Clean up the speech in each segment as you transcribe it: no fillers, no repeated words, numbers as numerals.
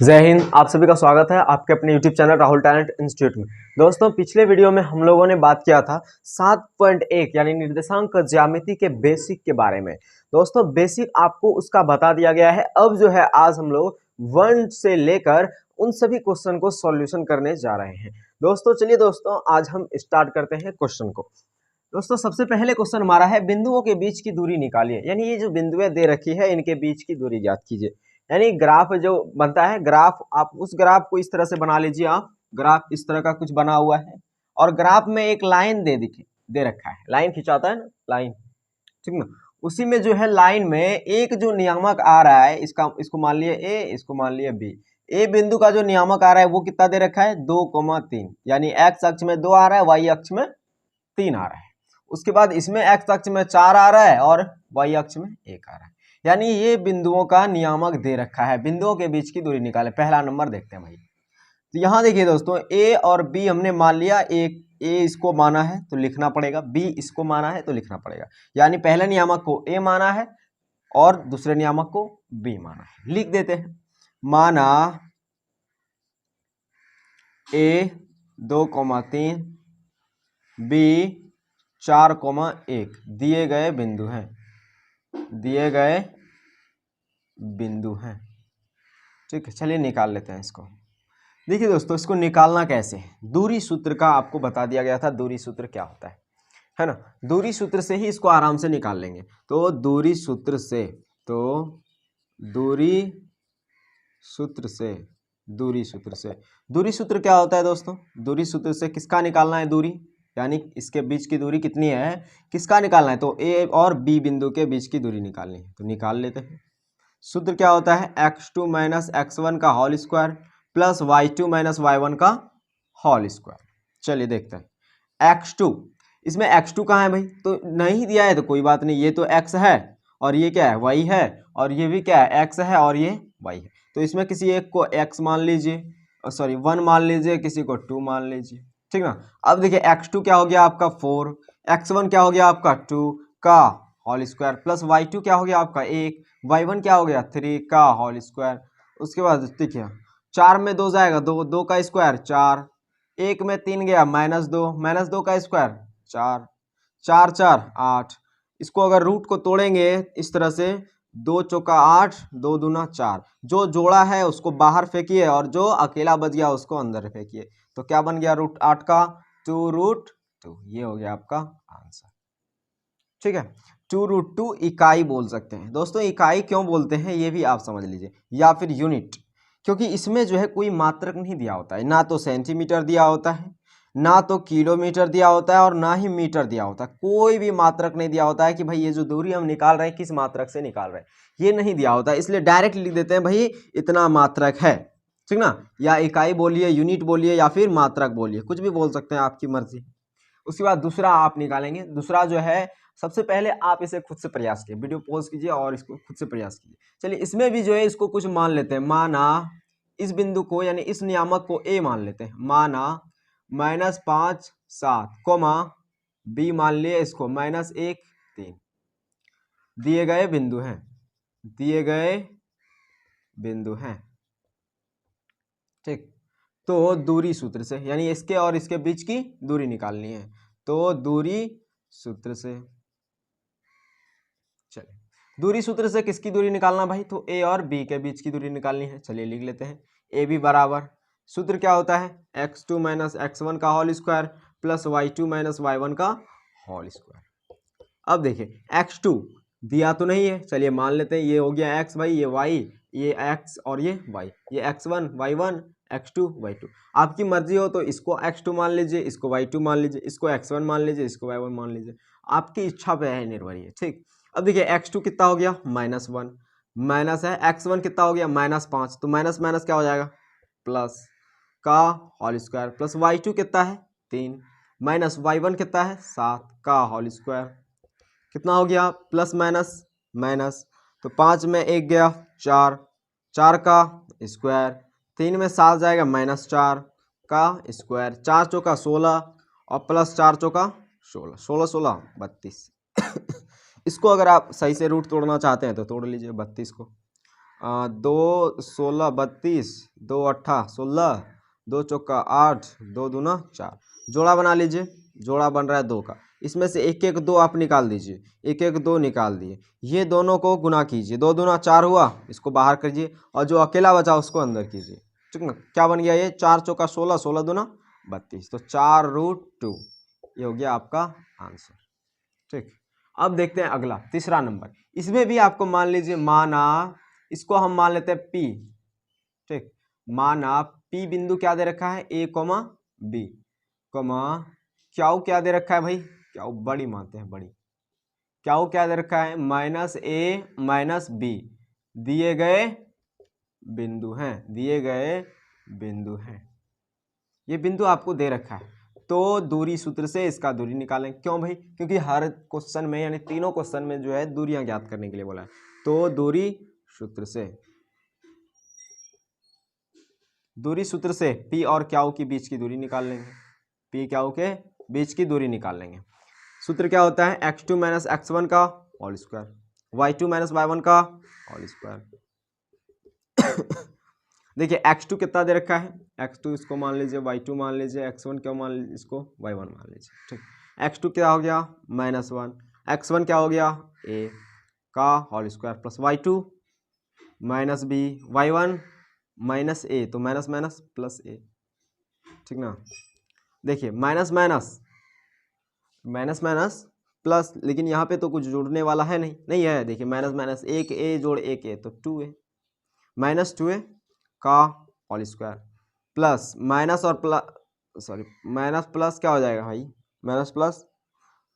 जय हिंद। आप सभी का स्वागत है आपके अपने YouTube channel Rahul talent institute में। दोस्तों, पिछले वीडियो में हम लोगों ने बात किया था 7.1 यानी निर्देशांक ज्यामिति के बेसिक के बारे में। दोस्तों, बेसिक आपको उसका बता दिया गया है। अब जो है आज हम लोग 1 से लेकर उन सभी क्वेश्चन को सॉल्यूशन करने जा रहे हैं। दोस्तों चलिए दोस्तों, आज हम स्टार्ट करते हैं क्वेश्चन को। दोस्तों, सबसे पहले क्वेश्चन हमारा है बिंदुओं के बीच की दूरी निकालिए। यानी ये जो बिंदुएं दे रखी है इनके बीच की दूरी ज्ञात कीजिए। यानी ग्राफ जो बनता है, ग्राफ आप उस ग्राफ को इस तरह से बना लीजिए। आप ग्राफ इस तरह का कुछ बना हुआ है और ग्राफ में एक लाइन दे रखा है। लाइन खिंचाता है ना, लाइन, ठीक ना। उसी में जो है लाइन में एक जो नियामक आ रहा है, इसको मान लिए ए, इसको मान लिए बी। ए बिंदु का जो नियामक आ रहा है वो कितना दे रखा है, 2,3। यानी एक्स अक्ष में 2 आ रहा है, वाई अक्ष में 3 आ रहा है। उसके बाद इसमें एक्स अक्ष में 4 आ रहा है और वाई अक्ष में 1 आ रहा है। यानी ये बिंदुओं का नियामक दे रखा है। बिंदुओं के बीच की दूरी निकाले। पहला नंबर देखते हैं भाई। तो यहां देखिए दोस्तों, ए और बी हमने मान लिया। एक ए इसको माना है तो लिखना पड़ेगा, बी इसको माना है तो लिखना पड़ेगा। यानी पहले नियामक को ए माना है और दूसरे नियामक को बी माना है। लिख देते हैं। माना ए 2,3, बी 4,1 दिए गए बिंदु हैं, दिए गए बिंदु हैं। ठीक है, चलिए निकाल लेते हैं इसको। देखिए दोस्तों, इसको निकालना कैसे है, दूरी सूत्र का आपको बता दिया गया था। दूरी सूत्र क्या होता है ना। दूरी सूत्र से ही इसको आराम से निकाल लेंगे। तो दूरी सूत्र से, दूरी सूत्र क्या होता है दोस्तों। दूरी सूत्र से किसका निकालना है दूरी, यानी इसके बीच की दूरी कितनी है, किसका निकालना है, तो ए और बी बिंदु के बीच की दूरी निकालनी है। तो निकाल लेते हैं। सूत्र क्या होता है, x2 माइनस x1 का whole square plus y2 minus y1 का होल स्क्वायर। चलिए देखते हैं। x2, इसमें x2 कहाँ है भाई, तो नहीं दिया है तो कोई बात नहीं। ये तो x है और ये क्या है, y है, और ये भी क्या है, x है और ये y है। तो इसमें किसी एक को x मान लीजिए, सॉरी 1 मान लीजिए, किसी को 2 मान लीजिए, ठीक ना। अब देखिए x2 क्या हो गया आपका 4, x1 क्या हो गया आपका 2 का होल स्क्वायर प्लस y2 क्या हो गया आपका 1, y1 क्या हो गया 3 का होल स्क्वायर। उसके बाद देखिए 4 में 2 जाएगा, 2, 2 का स्क्वायर 4, 1 में 3 गया माइनस 2 का स्क्वायर 4, 4 4 8। इसको अगर रूट को तोड़ेंगे इस तरह से, 2 चौका 8, 2 दूना 4। जो जोड़ा है उसको बाहर फेंकिए और जो अकेला बच गया उसको अंदर फेंकिए। तो क्या बन गया, रूट 8 का 2√2। ये हो गया आपका आंसर। ठीक है, 2√2 इकाई बोल सकते हैं दोस्तों। इकाई क्यों बोलते हैं ये भी आप समझ लीजिए, या फिर यूनिट, क्योंकि इसमें जो है कोई मात्रक नहीं दिया होता है। ना तो सेंटीमीटर दिया होता है, ना तो किलोमीटर दिया होता है, और ना ही मीटर दिया होता है। कोई भी मात्रक नहीं दिया होता है कि भाई ये जो दूरी हम निकाल रहे हैं किस मात्रक से निकाल रहे हैं, ये नहीं दिया होता है। इसलिए डायरेक्ट लिख देते हैं भाई इतना मात्रक है, ठीक ना। या इकाई बोलिए, यूनिट बोलिए, या फिर मात्रक बोलिए, कुछ भी बोल सकते हैं, आपकी मर्जी। उसके बाद दूसरा आप निकालेंगे। दूसरा जो है, सबसे पहले आप इसे खुद से प्रयास कीजिए, वीडियो पॉज कीजिए और इसको खुद से प्रयास कीजिए। चलिए इसमें भी जो है इसको कुछ मान लेते हैं। माना इस बिंदु को, यानी इस नियामक को ए मान लेते हैं। माना -5 7 कोमा बी मान लिए इसको -1 3 दिए गए बिंदु हैं, दिए गए बिंदु हैं। ठीक, तो दूरी सूत्र से, यानी इसके और इसके बीच की दूरी निकालनी है। तो दूरी सूत्र से, चलिए दूरी सूत्र से किसकी दूरी निकालना भाई, तो ए और बी के बीच की दूरी निकालनी है। चलिए लिख लेते हैं। ए बी बराबर, सूत्र क्या होता है, x2 माइनस x1 का whole square plus y2 minus y1 का होल स्क्वायर। अब देखिए x2 दिया तो नहीं है, चलिए मान लेते हैं। ये हो गया x भाई, ये y, ये x और ये y, ये x1 y1 x2 y2। आपकी मर्जी हो तो इसको x2 मान लीजिए, इसको y2 मान लीजिए, इसको x1 मान लीजिए, इसको y1 मान लीजिए। आपकी इच्छा पे है, निर्भर है। ठीक, अब देखिए x2 कितना हो गया -1, माइनस है x1 कितना हो गया -5, तो माइनस माइनस क्या हो जाएगा प्लस का होल स्क्वायर प्लस y2 कितना है 3 माइनस y1 कितना है 7 का होल स्क्वायर। कितना हो गया प्लस माइनस माइनस, तो 5 में 1 गया 4, 4 का स्क्वायर, 3 में 7 जाएगा -4 का स्क्वायर, 4 चौका 16 और प्लस 4 चौका 16, 16 16 32। इसको अगर आप सही से रूट तोड़ना चाहते हैं तो तोड़ लीजिए 32 को। 2 16 32, 2 8 16, 2 चौका 8, 2 दूना 4, जोड़ा बना लीजिए। जोड़ा बन रहा है 2 का, इसमें से एक एक 2 आप निकाल दीजिए, एक एक 2 निकाल दिए, ये दोनों को गुना कीजिए, 2 दूना 4 हुआ, इसको बाहर कीजिए और जो अकेला बचा उसको अंदर कीजिए। ठीक ना, क्या बन गया ये 4 चौका 16, 16 दूना 32, तो 4√2 ये हो गया आपका आंसर। ठीक, अब देखते हैं अगला तीसरा नंबर। इसमें भी आपको मान लीजिए, माना इसको हम मान लेते हैं P। ठीक, माना P बिंदु क्या दे रखा है, A, B, क्याऊ क्या दे रखा है भाई, क्याऊ बड़ी मानते हैं, बड़ी क्याऊ क्या दे रखा है, -A - B दिए गए बिंदु हैं, दिए गए बिंदु हैं, ये बिंदु आपको दे रखा है। तो दूरी सूत्र से इसका दूरी निकालें। क्यों भाई, क्योंकि हर क्वेश्चन में यानी तीनों क्वेश्चन में जो है दूरियां ज्ञात करने के लिए बोला है, तो दूरी सूत्र से P और क्याऊ के बीच की दूरी निकाल लेंगे, P क्याऊ के बीच की दूरी निकाल लेंगे। सूत्र क्या होता है, x2 - x1 का होल स्क्वायर, y2 - y1 का होल स्क्वायर। देखिए x2 कितना दे रखा है, x2 इसको मान लीजिए, y2 मान लीजिए, x1 क्या मान लीजिए, इसको y1 मान लीजिए। ठीक, x2 क्या हो गया -1, x1 क्या हो गया a का whole square plus y2 - b, y1 -a, तो माइनस माइनस प्लस a। ठीक ना, देखिए माइनस माइनस प्लस, लेकिन यहाँ पे तो कुछ जोड़ने वाला है नहीं है। देखिए माइनस एक a जोड़ एक a तो 2a, -2a का होल स्क्वायर प्लस माइनस और प्लस, सॉरी माइनस प्लस क्या हो जाएगा भाई, माइनस प्लस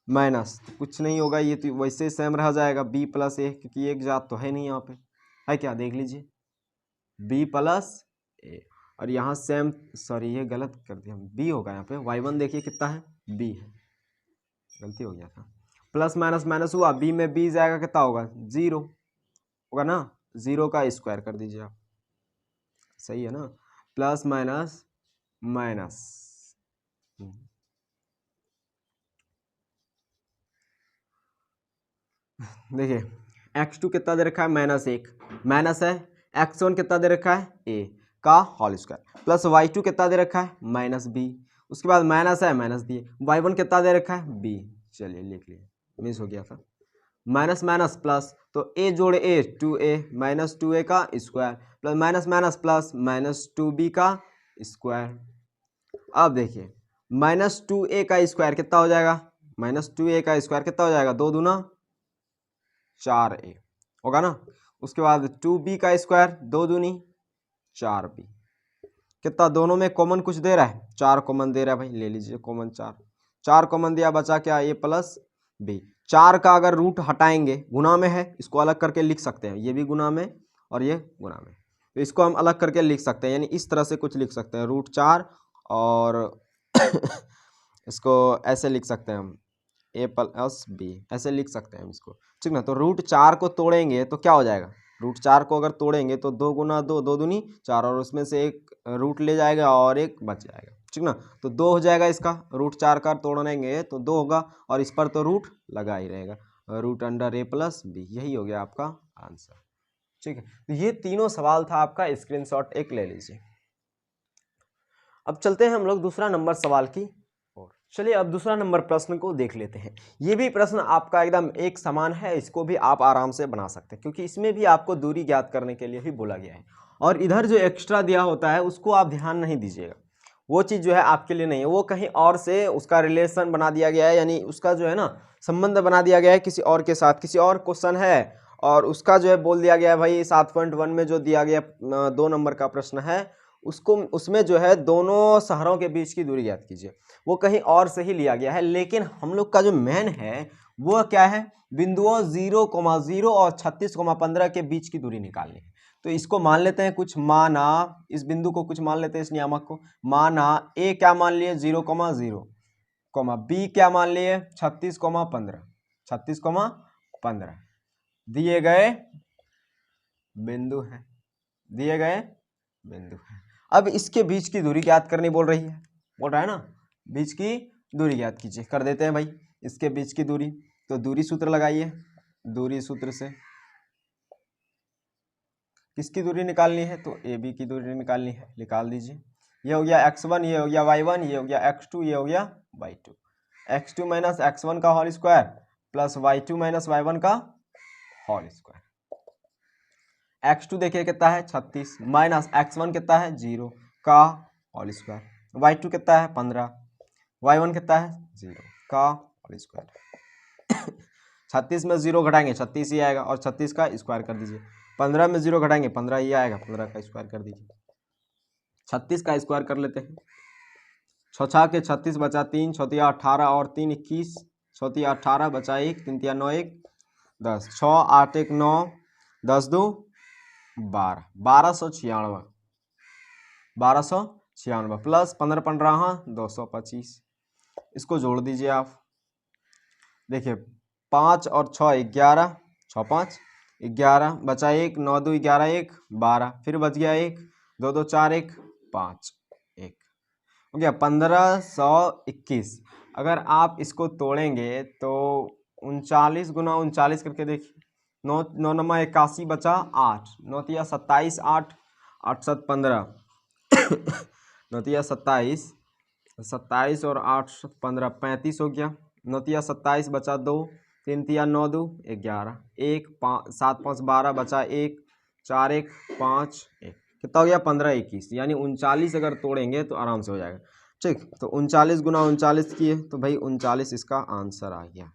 माइनस तो कुछ नहीं होगा, ये तो वैसे ही सेम रह जाएगा, b + a, क्योंकि एक जात तो है नहीं यहाँ पे, है क्या, देख लीजिए b + a, और यहाँ सेम, सॉरी ये गलत कर दिया, b होगा यहाँ पे, y1 देखिए कितना है, b है, गलती हो गया था, प्लस माइनस माइनस हुआ, b में b जाएगा कितना होगा, 0 होगा ना, 0 का स्क्वायर कर दीजिए आप, सही है ना, प्लस माइनस माइनस, देखिए x2 कितना दे रखा है, -1 माइनस है, x1 कितना दे रखा है, a का होल स्क्वायर प्लस y2 कितना दे रखा है, -b, उसके बाद माइनस है, माइनस दिए, y1 कितना दे रखा है, b, चलिए लिख लिए, मिस हो गया था, माइनस माइनस प्लस, तो a जोड़ a 2a, -2a का square plus minus minus plus -2b का स्क्वायर। अब देखिए -2a का स्क्वायर कितना हो जाएगा, -2a का स्क्वायर कितना हो जाएगा, 2 दूना 4a होगा ना, उसके बाद 2b का स्क्वायर 2 दूनी 4b, कितना दोनों में कॉमन कुछ दे रहा है, 4 कॉमन दे रहा है भाई, ले लीजिए कॉमन, 4 कॉमन दिया, बचा क्या, a + b, 4 का अगर रूट हटाएंगे, गुना में है, इसको अलग करके लिख सकते हैं, ये भी गुना में और ये गुना में, तो इसको हम अलग करके लिख सकते हैं, यानी इस तरह से कुछ लिख सकते हैं, √4 और इसको ऐसे लिख सकते हैं हम, a + b ऐसे लिख सकते हैं हम इसको। ठीक ना, तो √4 को तोड़ेंगे तो क्या हो जाएगा, √4 को अगर तोड़ेंगे तो 2 गुना 2, 2 दूनी 4, और उसमें से एक रूट ले जाएगा और एक बच जाएगा। ठीक ना, तो 2 हो जाएगा इसका, √4 का तोड़ेंगे तो 2 होगा, और इस पर तो रूट लगा ही रहेगा, √a + b, यही हो गया आपका आंसर। ठीक है, तो ये तीनों सवाल था आपका, स्क्रीनशॉट एक ले लीजिए। अब चलते हैं हम लोग दूसरा नंबर सवाल की ओर। चलिए अब दूसरा नंबर प्रश्न को देख लेते हैं। ये भी प्रश्न आपका एकदम एक समान है, इसको भी आप आराम से बना सकते हैं, क्योंकि इसमें भी आपको दूरी ज्ञात करने के लिए ही बोला गया है, और इधर जो एक्स्ट्रा दिया होता है उसको आप ध्यान नहीं दीजिएगा, वो चीज़ जो है आपके लिए नहीं है, वो कहीं और से उसका रिलेशन बना दिया गया है, यानी उसका जो है ना संबंध बना दिया गया है किसी और के साथ, किसी और क्वेश्चन है और उसका जो है बोल दिया गया है भाई 7.1 में जो दिया गया 2 नंबर का प्रश्न है, उसको उसमें जो है दोनों शहरों के बीच की दूरी ज्ञात कीजिए, वो कहीं और से ही लिया गया है, लेकिन हम लोग का जो मेन है वो क्या है, बिंदुओं 0,0 और 36,15 के बीच की दूरी निकालनी है। तो इसको मान लेते हैं कुछ, माना इस बिंदु को कुछ मान लेते हैं, इस नियामक को, माना a क्या मान लिए 0,0, b क्या मान लिए 36,15 दिए गए बिंदु हैं, दिए गए बिंदु हैं। अब इसके बीच की दूरी ज्ञात करनी बोल रही है, बोल रहा है ना, बीच की दूरी ज्ञात कीजिए, कर देते हैं भाई इसके बीच की दूरी, तो दूरी सूत्र लगाइए, दूरी सूत्र से किसकी दूरी निकालनी है, तो ए बी की दूरी निकालनी है, निकाल दीजिए। ये हो गया x1, ये हो गया y1, ये हो गया x2, ये हो गया y2। x2 माइनस x1 का whole square plus y2 minus y1 का होल स्क्वायर। x2 देखिए कितना है 36 माइनस x1 कितना है 0 का होल स्क्वायर, y2 कितना है 15, y1 कितना है 0 का होल स्क्वायर। 36 में 0 घटाएंगे 36 ही आएगा और 36 का स्क्वायर कर दीजिए। 15 में 0 घटाएंगे 15 ही आएगा, 15 का स्क्वायर कर दीजिए। 36 का स्क्वायर कर लेते हैं। 6 के 36 बचा 3, 6 18 और 3 21, 6 18 बचा 1, 3 9 1 10, 6 8 1 9, 10 2 12, 1296, 1296 प्लस 15 15 225। इसको जोड़ दीजिए आप। देखिए 5 और 6 11, 6 5 11 बचा 1, 9 2 11 1 12, फिर बच गया 1, 2 2 4 1 5 1 हो गया 1521। अगर आप इसको तोड़ेंगे तो 39 गुना 39 करके देखिए, 9 9 9 81 बचा 8, 9 तिया 27 8 8 7 15 9 तिया 27 27 और 8 15 35 हो गया। 9 तिया 27 बचा 2, 3 तिया 9 2 11, 1 5 7 5 12 बचा 1, 4 1 5 1 कितना हो गया 15 21, यानी 39 अगर तोड़ेंगे तो आराम से हो जाएगा। ठीक, तो 39 गुना 39 किए तो भाई 39 इसका आंसर आ गया,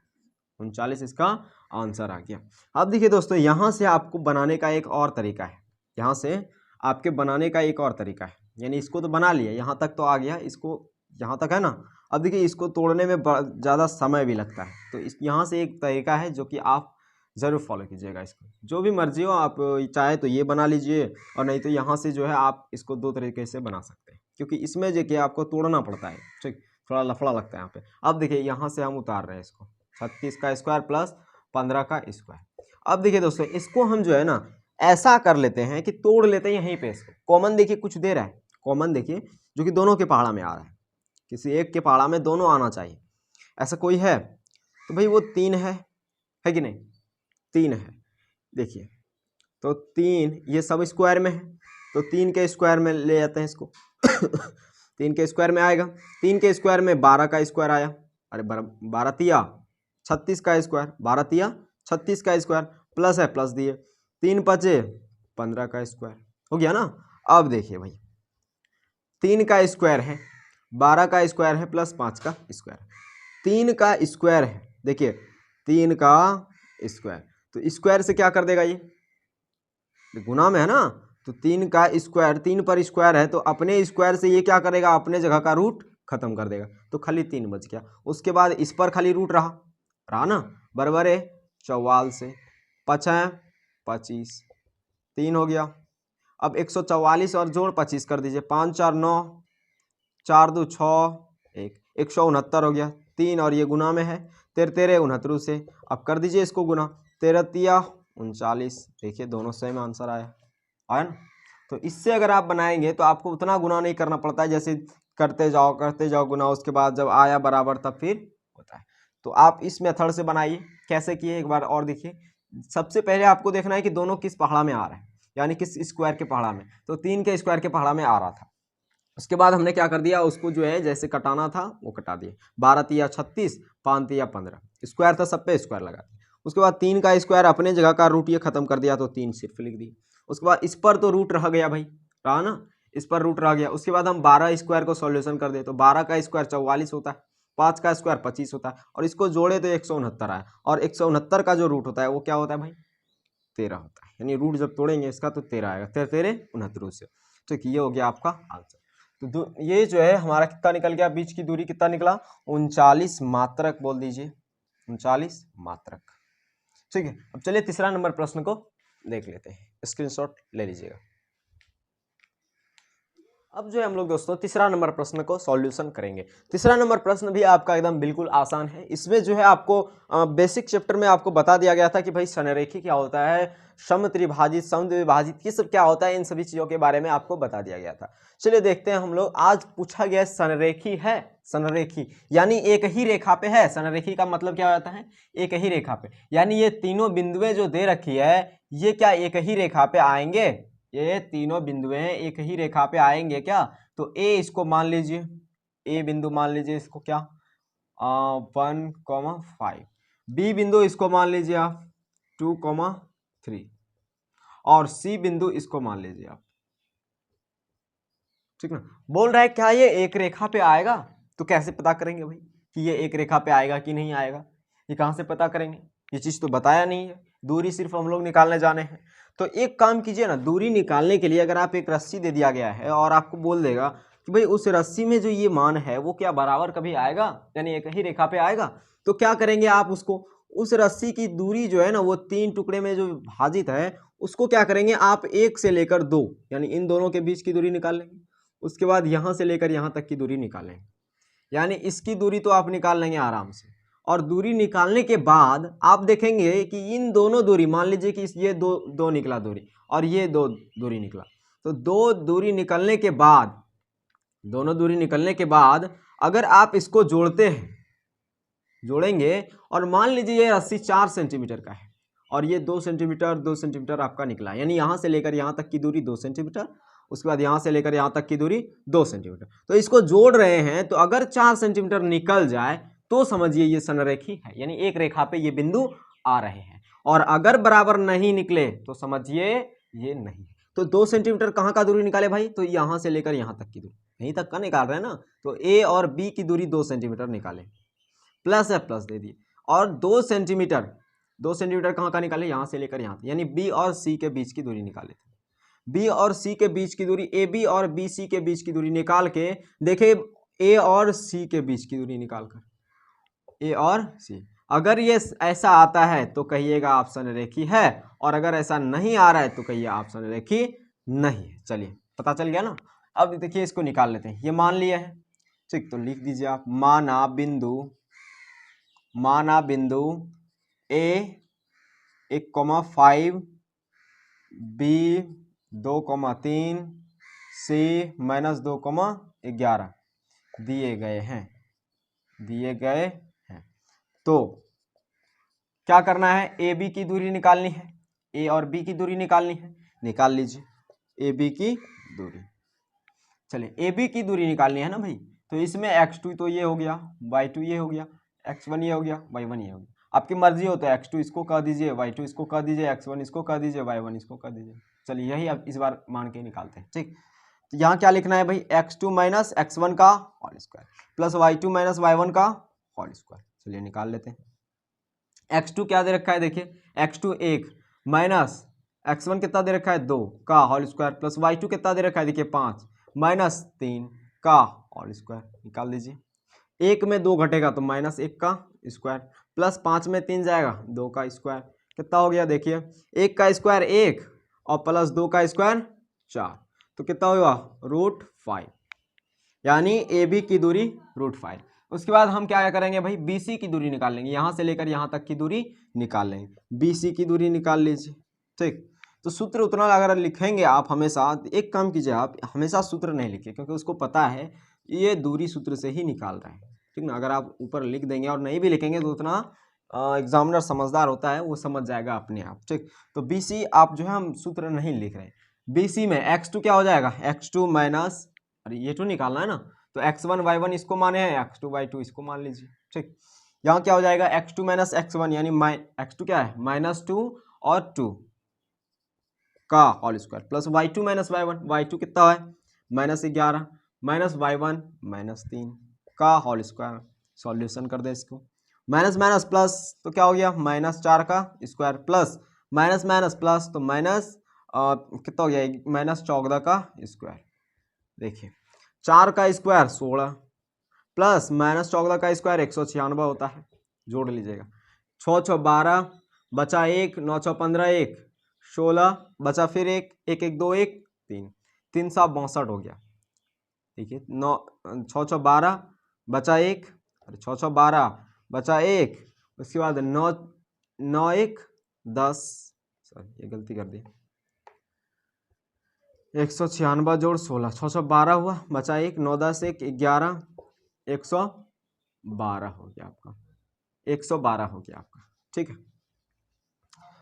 39 इसका आंसर आ गया। अब देखिए दोस्तों, यहाँ से आपको बनाने का एक और तरीका है, यहाँ से आपके बनाने का एक और तरीका है। यानी इसको तो बना लिया, यहाँ तक तो आ गया, इसको यहाँ तक है ना। अब देखिए इसको तोड़ने में ज़्यादा समय भी लगता है, तो इस यहाँ से एक तरीका है जो कि आप ज़रूर फॉलो कीजिएगा। इसको जो भी मर्जी हो, आप चाहे तो ये बना लीजिए और नहीं तो यहाँ से जो है आप इसको 2 तरीके से बना सकते हैं, क्योंकि इसमें जो कि आपको तोड़ना पड़ता है। ठीक, थोड़ा लफड़ा लगता है यहाँ पे। अब देखिए यहाँ से हम उतार रहे हैं इसको, 36 का स्क्वायर प्लस 15 का स्क्वायर। अब देखिए दोस्तों, इसको हम जो है ना ऐसा कर लेते हैं कि तोड़ लेते हैं यहीं पे। इसको कॉमन देखिए कुछ दे रहा है, कॉमन देखिए जो कि दोनों के पहाड़ा में आ रहा है, किसी एक के पहाड़ा में दोनों आना चाहिए। ऐसा कोई है तो भाई वो 3 है कि नहीं, 3 है। देखिए तो 3 ये सब स्क्वायर में है, तो 3 के स्क्वायर में ले जाते हैं इसको 3 के स्क्वायर में आएगा, 3 के स्क्वायर में 12 का स्क्वायर आया, अरे 12 तिया 36 का स्क्वायर, 12 तिया 36 का स्क्वायर प्लस है, प्लस दिए 3 बचे 15 का स्क्वायर हो गया ना। अब देखिए भाई 3 का स्क्वायर है, 12 का स्क्वायर है प्लस 5 का स्क्वायर, 3 का स्क्वायर है। देखिए 3 का स्क्वायर, तो स्क्वायर से क्या कर देगा, ये गुना में है ना, तो 3 का स्क्वायर, 3 पर स्क्वायर है तो अपने स्क्वायर से ये क्या करेगा, अपने जगह का रूट खत्म कर देगा, तो खाली 3 बच गया। उसके बाद इस पर खाली रूट रहा ना, बराबर है 44 से 5 है 25, 3 हो गया। अब 144 और जोड़ 25 कर दीजिए, 5 4 9, 4 2 6 1, 169 हो गया। 3 और ये गुना में है, 13 13 69 से अब कर दीजिए इसको गुना, 13 तिया 39। देखिए दोनों सेम आंसर आया ना। तो इससे अगर आप बनाएंगे तो आपको उतना गुना नहीं करना पड़ता है, जैसे करते जाओ गुना, उसके बाद जब आया बराबर तब फिर होता है। तो आप इस मेथड से बनाइए। कैसे किए एक बार और देखिए। सबसे पहले आपको देखना है कि दोनों किस पहाड़ा में आ रहा है, यानी किस स्क्वायर के पहाड़ा में, तो 3 के स्क्वायर के पहाड़ा में आ रहा था। उसके बाद हमने क्या कर दिया, उसको जो है जैसे कटाना था वो कटा दिए, 12 तिया 36, 5 तिया 15, स्क्वायर था सब पे स्क्वायर लगा दिया। उसके बाद 3 का स्क्वायर अपने जगह का रूट ये खत्म कर दिया, तो 3 सिर्फ लिख दी। उसके बाद इस पर तो रूट रह गया भाई, रहा ना, इस पर रूट रह गया। उसके बाद हम 12 स्क्वायर को सॉल्यूशन कर दे, तो 12 का स्क्वायर 44 होता है, 5 का स्क्वायर 25 होता है, और इसको जोड़े तो 169 आया, और 169 का जो रूट होता है वो क्या होता है भाई 13 होता है, यानी रूट जब तोड़ेंगे इसका तो 13 आएगा, 13 13 69 से। तो ये हो गया आपका आंसर। तो ये जो है हमारा कितना निकल गया, बीच की दूरी कितना निकला, 39 मात्रक बोल दीजिए, 39 मात्रक। ठीक है, अब चलिए तीसरा नंबर प्रश्न को देख लेते हैं, स्क्रीनशॉट ले लीजिएगा। अब जो है हम लोग दोस्तों तीसरा नंबर प्रश्न को सॉल्यूशन करेंगे। तीसरा नंबर प्रश्न भी आपका एकदम बिल्कुल आसान है। इसमें जो है आपको बेसिक चैप्टर में आपको बता दिया गया था कि भाई संरेखी क्या होता है, समत्रिभाजित, समद्विभाजित, ये सब क्या होता है, इन सभी चीजों के बारे में आपको बता दिया गया था। चलिए देखते हैं हम लोग। आज पूछा गया संरेखी है, संरेखी यानी एक ही रेखा पे है। संरेखी का मतलब क्या होता है, एक ही रेखा पे, यानी ये तीनों बिंदुएं जो दे रखी है ये क्या एक ही रेखा पे आएंगे, ये तीनों बिंदुएं एक ही रेखा पे आएंगे क्या? तो ए इसको मान लीजिए, ए बिंदु मान लीजिए इसको क्या 1,5, बी बिंदु इसको मान लीजिए आप 2,3 और सी बिंदु इसको मान लीजिए आप, ठीक ना। बोल रहा है क्या ये एक रेखा पे आएगा? तो कैसे पता करेंगे भाई कि ये एक रेखा पे आएगा कि नहीं आएगा? ये कहाँ से पता करेंगे? ये चीज तो बताया नहीं है, दूरी सिर्फ हम लोग निकालने जाने हैं। तो एक काम कीजिए ना, दूरी निकालने के लिए अगर आप एक रस्सी दे दिया गया है और आपको बोल देगा कि भाई उस रस्सी में जो ये मान है वो क्या बराबर कभी आएगा, यानी एक ही रेखा पे आएगा, तो क्या करेंगे आप उसको, उस रस्सी की दूरी जो है ना वो 3 टुकड़े में जो विभाजित है उसको क्या करेंगे आप 1 से लेकर 2 यानी इन दोनों के बीच की दूरी निकाल लेंगे। उसके बाद यहाँ से लेकर यहाँ तक की दूरी निकालेंगे, यानी इसकी दूरी तो आप निकाल लेंगे आराम से। और दूरी निकालने के बाद आप देखेंगे कि इन दोनों दूरी, मान लीजिए कि ये दो निकला दूरी और ये दो दूरी निकला, तो दो दूरी निकलने के बाद, दोनों दूरी निकलने के बाद अगर आप इसको जोड़ते हैं, जोड़ेंगे और मान लीजिए ये रस्सी 4 सेंटीमीटर का है और ये 2 सेंटीमीटर 2 सेंटीमीटर आपका निकला, यानी यहाँ से लेकर यहाँ तक की दूरी 2 सेंटीमीटर, उसके बाद यहाँ से लेकर यहाँ तक की दूरी 2 सेंटीमीटर, तो इसको जोड़ रहे हैं। तो अगर 4 सेंटीमीटर निकल जाए तो समझिए ये संरेखी है, यानी एक रेखा पे ये बिंदु आ रहे हैं। और अगर बराबर नहीं निकले तो समझिए ये नहीं है। तो 2 सेंटीमीटर कहाँ का दूरी निकाले भाई? तो यहाँ से लेकर यहाँ तक की दूरी, यहीं तक का निकाल रहे हैं ना, तो ए और बी की दूरी 2 सेंटीमीटर निकाले, प्लस है प्लस दे दिए, और 2 सेंटीमीटर कहाँ का निकाले? यहाँ से लेकर यहाँ, यानी बी और सी के बीच की दूरी निकाले थे। बी और सी के बीच की दूरी, ए बी और बी सी के बीच की दूरी निकाल के देखे, ए और सी के बीच की दूरी निकाल कर, ए और सी, अगर ये ऐसा आता है तो कहिएगा आप संरेखी है, और अगर ऐसा नहीं आ रहा है तो कहिए आप संरेखी नहीं है। चलिए पता चल गया ना। अब देखिए इसको निकाल लेते हैं, ये मान लिया है, ठीक, तो लिख दीजिए आप, माना बिंदु ए 1,5, बी 2,3, सी -2,11 दिए गए हैं। तो क्या करना है? ए बी की दूरी निकालनी है, ए और बी की दूरी निकालनी है, निकाल लीजिए ए बी की दूरी। चलिए ए बी की दूरी निकालनी है ना भाई, तो इसमें x2 तो ये हो गया, y2 ये हो गया, x1 ये हो गया, y1 ये हो गया, आपकी मर्जी हो तो x2 इसको कह दीजिए, y2 इसको कह दीजिए, x1 इसको कह दीजिए, y1 इसको कह दीजिए। चलिए यही अब इस बार मान के निकालते हैं, ठीक। तो यहाँ क्या लिखना है भाई? x2 माइनस x1 का whole square plus y2 minus y1 का होल स्क्वायर। चलिए निकाल लेते हैं। x2 क्या दे रखा है? देखिए x2 1 माइनस x1 कितना दे रखा है? 2 का होल स्क्वायर प्लस y2 कितना दे रखा है? देखिए 5 माइनस 3 का होल स्क्वायर। निकाल दीजिए, 1 में 2 घटेगा तो -1 का स्क्वायर प्लस 5 में 3 जाएगा 2 का स्क्वायर, कितना हो गया? देखिए 1 का स्क्वायर 1 और प्लस 2 का स्क्वायर 4, तो कितना होगा? √5, यानी ए बी की दूरी √5। उसके बाद हम क्या करेंगे भाई? बी सी की दूरी निकाल लेंगे, यहाँ से लेकर यहाँ तक की दूरी निकाल लेंगे, बी सी की दूरी निकाल लीजिए, ठीक। तो सूत्र उतना अगर लिखेंगे आप हमेशा, एक काम कीजिए आप हमेशा सूत्र नहीं लिखिए, क्योंकि उसको पता है ये दूरी सूत्र से ही निकाल रहे हैं, ठीक ना। अगर आप ऊपर लिख देंगे और नहीं भी लिखेंगे तो उतना एग्जामिनर समझदार होता है, वो समझ जाएगा अपने आप, ठीक। तो बी सी आप जो है हम सूत्र नहीं लिख रहे हैं। बी सी में x2 क्या हो जाएगा? x2 माइनस, अरे ये तो निकालना है ना, तो x1 y1 इसको माने हैं, x2 y2 इसको मान लीजिए, ठीक। यहाँ क्या हो जाएगा? x2 माइनस x1, यानी x2 क्या है? -2 और 2 का whole square plus y2 minus y1, y2 कितना है? -11 माइनस y1 -3 का होल स्क्वायर। सॉल्यूशन कर दे इसको, माइनस माइनस प्लस तो क्या हो गया? -4 का square plus minus minus plus तो माइनस कितना हो गया? -14 का स्क्वायर। देखिए 4 का स्क्वायर 16 प्लस -14 का स्क्वायर 196 होता है, जोड़ लीजिएगा। 6 6 12 बचा 1, 9 6 15 1 16 बचा फिर 1 1 1 2 1 3 3 7 62 हो गया। देखिए 9 6 6 12 बचा 1, अरे 6 6 12 बचा 1, उसके बाद 9 9 1 10, सॉरी ये गलती कर दी, 196 जोड़ 16, 6 6 12 हुआ, बचा 1, 9 10 1 11, 112 हो गया आपका, 112 हो गया आपका, ठीक है।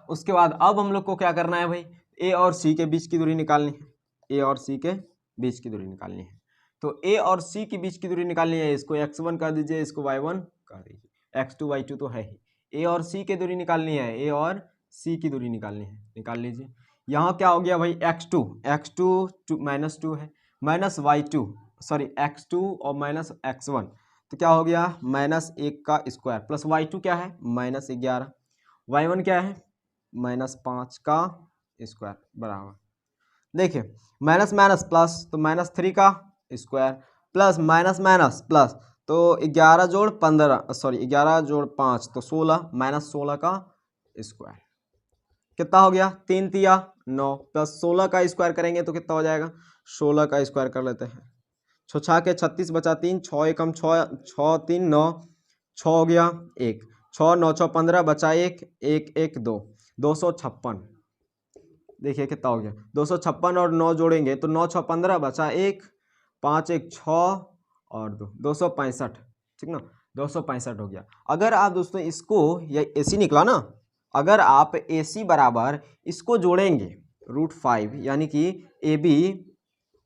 उसके बाद अब हम लोग को क्या करना है भाई? ए और सी के बीच की दूरी निकालनी है, ए और सी के बीच की दूरी निकालनी है। तो ए और सी के बीच की दूरी निकालनी है, इसको x1 कर दीजिए, इसको y1 कर दीजिए, x2 y2 तो है ही। ए और सी की दूरी निकालनी है, ए और सी की दूरी निकालनी है, निकाल लीजिए। यहाँ क्या हो गया भाई, x2 -2 है, माइनस y2 सॉरी x2 और माइनस x1, तो क्या हो गया -1 का स्क्वायर प्लस y2 क्या है -11, y1 क्या है -5 का स्क्वायर बराबर, देखिए माइनस माइनस प्लस तो -3 का square plus minus minus plus तो 11 जोड़ 15 सॉरी 11 जोड़ 5 तो 16 -16 का स्क्वायर कितना हो गया 3 तिया 9 प्लस 16 का स्क्वायर करेंगे तो कितना हो जाएगा 16 का स्क्वायर कर लेते हैं, 6 के 36 बचा 3, 6 एकम 6, 6 3 9, 6 हो गया 1, 6 9 6 15 बचा 1 1 1 2, 256, देखिए कितना हो गया 256 और 9 जोड़ेंगे तो 9 6 15 बचा 1, 5 1 6 और 2 265, ठीक ना 265 हो गया। अगर आप दोस्तों इसको या AC निकला ना, अगर आप AC बराबर इसको जोड़ेंगे √5 यानी कि AB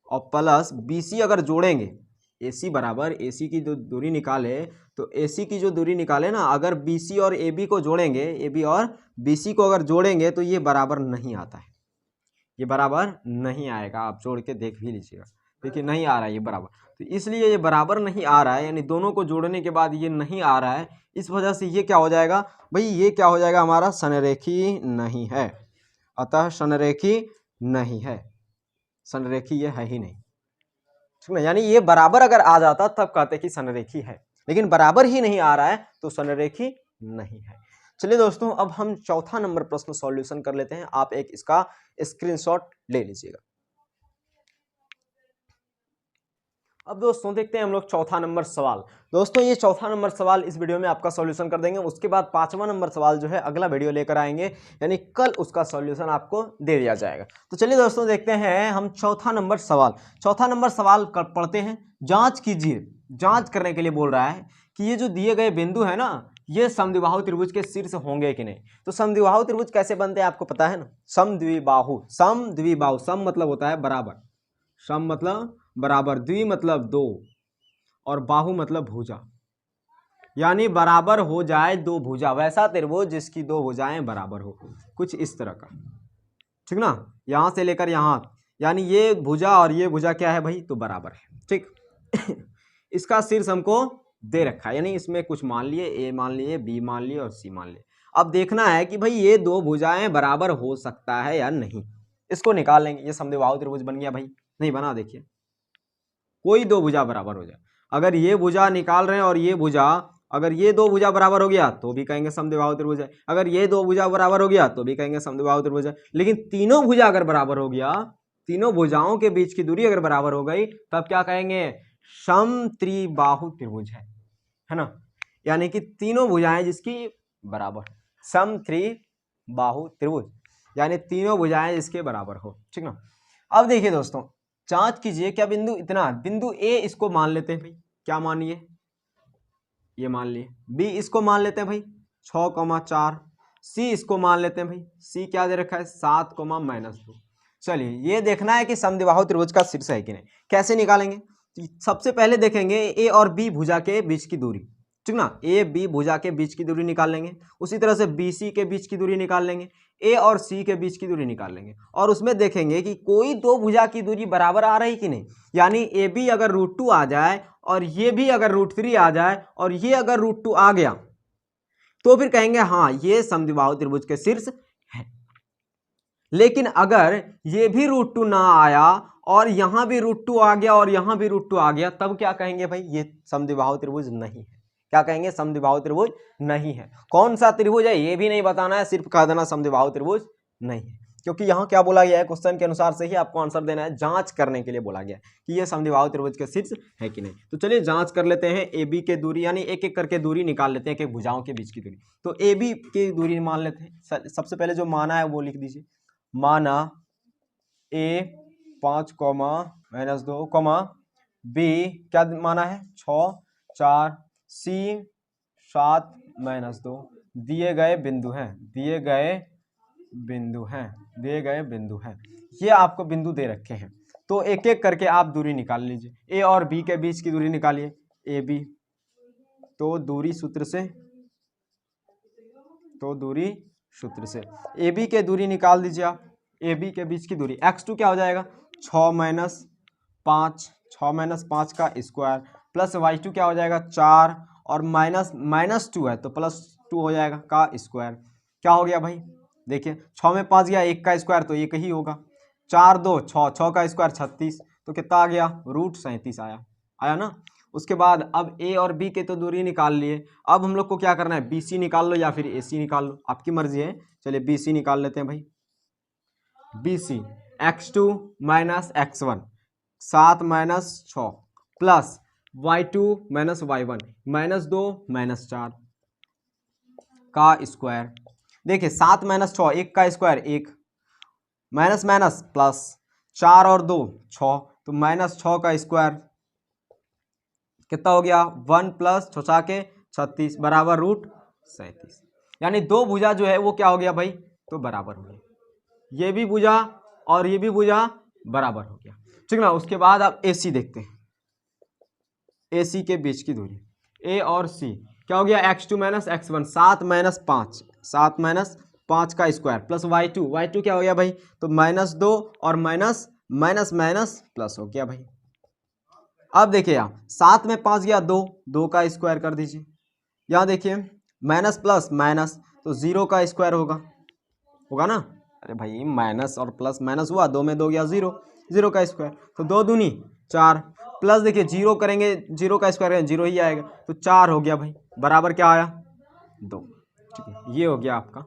और प्लस BC अगर जोड़ेंगे, AC बराबर AC की जो दूरी निकाले तो AC की जो दूरी निकाले ना, अगर BC और AB को जोड़ेंगे, AB और BC को अगर जोड़ेंगे तो ये बराबर नहीं आता है, ये बराबर नहीं आएगा, आप जोड़ के देख भी लीजिएगा, देखिए नहीं आ रहा है ये बराबर, तो इसलिए ये बराबर नहीं आ रहा है, यानी दोनों को जोड़ने के बाद ये नहीं आ रहा है, इस वजह से ये क्या हो जाएगा भाई, ये क्या हो जाएगा हमारा समरेखी नहीं है, अतः समरेखी नहीं है, समरेखी ये है ही नहीं, ठीक है। यानी ये बराबर अगर आ जाता तब कहते कि समरेखी है, लेकिन बराबर ही नहीं आ रहा है तो समरेखी नहीं है। चलिए दोस्तों अब हम चौथा नंबर प्रश्न सॉल्यूशन कर लेते हैं, आप एक इसका स्क्रीनशॉट ले लीजिएगा। अब दोस्तों देखते हैं हम लोग चौथा नंबर सवाल। दोस्तों ये चौथा नंबर सवाल इस वीडियो में आपका सॉल्यूशन कर देंगे, उसके बाद पांचवा नंबर सवाल जो है अगला वीडियो लेकर आएंगे, यानी कल उसका सॉल्यूशन आपको दे दिया जाएगा। तो चलिए दोस्तों देखते हैं हम चौथा नंबर सवाल। चौथा नंबर सवाल पढ़ते हैं। जांच कीजिए, जांच करने के लिए बोल रहा है कि ये जो दिए गए बिंदु है ना, ये समद्विबाहु त्रिभुज के शीर्ष होंगे कि नहीं। तो समद्विबाहु त्रिभुज कैसे बनते हैं आपको पता है ना, समद्विबाहु, समद्विबाहु, सम मतलब होता है बराबर, सम मतलब बराबर, द्वि मतलब दो और बाहु मतलब भुजा, यानी बराबर हो जाए दो भुजा, वैसा त्रिभुज जिसकी दो भुजाएं बराबर हो, कुछ इस तरह का, ठीक ना, यहां से लेकर यहां, यानी ये भुजा और ये भुजा क्या है भाई तो बराबर है, ठीक। इसका शीर्ष हमको दे रखा है, यानी इसमें कुछ मान लिए, ए मान लिए, बी मान लिए और सी मान लिए। अब देखना है कि भाई ये दो भुजाएं बराबर हो सकता है या नहीं, इसको निकाल लेंगे। ये समद्विबाहु त्रिभुज बन गया भाई, नहीं बना, देखिए कोई दो भुजा बराबर हो जाए, अगर ये भुजा निकाल रहे हैं और ये भुजा, अगर ये दो भुजा बराबर हो गया तो भी कहेंगे समद्विबाहु त्रिभुज है, अगर ये दो भुजा बराबर हो गया तो भी कहेंगे समद्विबाहु त्रिभुज है। लेकिन तीनों भुजा अगर बराबर हो गया, तीनों भुजाओं के बीच की दूरी अगर बराबर हो गई, तब क्या कहेंगे समत्रिबाहु त्रिभुज है ना, यानी कि तीनों भुजाएं जिसकी बराबर, समत्रिबाहु त्रिभुज, यानी तीनों भुजाएं जिसके बराबर हो, ठीक ना। अब देखिए दोस्तों जांच कीजिए, क्या बिंदु इतना, बिंदु ए इसको मान लेते हैं भाई, क्या मानिए ये मान लिए, बी इसको मान लेते हैं भाई 6,4, सी इसको मान लेते हैं भाई, सी क्या दे रखा है 7,-2। चलिए ये देखना है कि समद्विबाहु त्रिभुज का शीर्ष है कि नहीं, कैसे निकालेंगे। सबसे पहले देखेंगे ए और बी भुजा के बीच की दूरी, ठीक ना, ए बी भुजा के बीच की दूरी निकाल लेंगे, उसी तरह से बी सी के बीच की दूरी निकाल लेंगे, ए और सी के बीच की दूरी निकाल लेंगे, और उसमें देखेंगे कि कोई दो भुजा की दूरी बराबर आ रही कि नहीं, यानी ए बी अगर √2 आ जाए और ये भी अगर √3 आ जाए और ये अगर √2 आ गया तो फिर कहेंगे हाँ ये समद्विबाहु त्रिभुज के शीर्ष है। लेकिन अगर ये भी √2 ना आया और यहां भी √2 आ गया और यहां भी √2 आ गया, तब क्या कहेंगे भाई ये समद्विबाहु त्रिभुज नहीं है, क्या कहेंगे समद्विबाहु त्रिभुज नहीं है। कौन सा त्रिभुज है ये भी नहीं बताना है, सिर्फ कह देना समद्विबाहु त्रिभुज नहीं है, क्योंकि यहाँ क्या बोला गया है क्वेश्चन के अनुसार से ही आपको आंसर देना है, जांच करने के लिए बोला गया है कि ये समद्विबाहु त्रिभुज के शीर्ष है कि नहीं। तो चलिए जांच कर लेते हैं, ए बी के दूरी, यानी एक एक करके दूरी निकाल लेते हैं, एक एक भुजाओं के बीच की दूरी। तो ए बी की दूरी मान लेते हैं, सबसे पहले जो माना है वो लिख दीजिए, माना ए 5,-2, बी क्या माना है 6 4, सी 7-2 दिए गए बिंदु हैं, दिए गए बिंदु हैं, दिए गए बिंदु हैं, ये आपको बिंदु दे रखे हैं। तो एक एक करके आप दूरी निकाल लीजिए। ए और बी के बीच की दूरी निकालिए, ए बी। तो दूरी सूत्र से ए बी के दूरी निकाल दीजिए आप। ए बी के बीच की दूरी x2 क्या हो जाएगा, 6 माइनस 5 का स्क्वायर प्लस y2 क्या हो जाएगा 4 और माइनस 2 है तो प्लस 2 हो जाएगा का स्क्वायर। क्या हो गया भाई, देखिए 6 में 5 गया, 1 का स्क्वायर तो 1 ही होगा, 4 2 6, 6 का स्क्वायर 36, तो कितना आ गया √37 आया ना। उसके बाद अब ए और बी के तो दूरी निकाल लिए, अब हम लोग को क्या करना है, बी सी निकाल लो या फिर ए सी निकाल लो, आपकी मर्जी है। चलिए बी सी निकाल लेते हैं भाई। B C x2 minus x1 7 minus 6 plus y2 minus y1 -2 -4 का स्क्वायर। देखिए 7 माइनस 6, 1 का स्क्वायर 1, माइनस माइनस प्लस 4 और 2 6, तो -6 का स्क्वायर कितना हो गया 1 प्लस 6 के 36 बराबर √37। यानी दो भुजा जो है वो क्या हो गया भाई, तो बराबर हो गया, ये भी भुजा और ये भी भुजा बराबर हो गया, ठीक ना। उसके बाद आप ए सी देखते हैं, ए सी के बीच की दूरी ए और सी क्या हो गया x2 माइनस x1 7 माइनस 5 का स्क्वायर प्लस y2 क्या हो गया भाई, तो -2 और माइनस प्लस हो गया भाई। अब देखिए यहाँ 7 में 5 गया 2 का स्क्वायर कर दीजिए, यहाँ देखिए माइनस प्लस माइनस तो 0 का स्क्वायर होगा ना। अरे भाई माइनस और प्लस माइनस हुआ, 2 में 2 गया 0 का स्क्वायर, तो 2 दूनी 4 प्लस देखिए 0 करेंगे 0 का स्क्वायर करेंगे 0 ही आएगा, तो 4 हो गया भाई, बराबर क्या आया 2, ठीक है। ये हो गया आपका।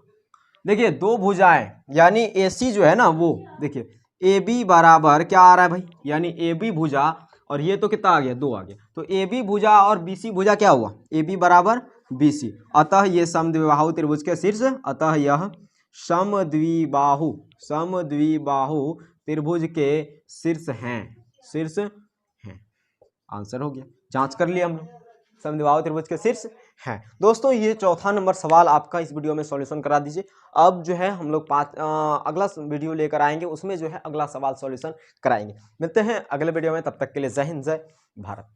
देखिए दो भुजाएं यानी ए सी जो है ना वो देखिए ए बी बराबर क्या आ रहा है भाई, यानी ए बी भुजा और ये तो कितना आ गया 2 आ गया, तो ए बी भुजा और बी सी भुजा क्या हुआ ए बी बराबर बी सी, अतः ये समद्विबाहु त्रिभुज के शीर्ष, अतः यह समद्विबाहु त्रिभुज के शीर्ष हैं। आंसर हो गया, जांच कर लिया हम लोग, समद्विबाहु त्रिभुज के शीर्ष हैं। दोस्तों ये चौथा नंबर सवाल आपका इस वीडियो में सॉल्यूशन करा दीजिए। अब जो है हम लोग अगला वीडियो लेकर आएंगे, उसमें जो है अगला सवाल सॉल्यूशन कराएंगे। मिलते हैं अगले वीडियो में, तब तक के लिए जय हिंद जय भारत।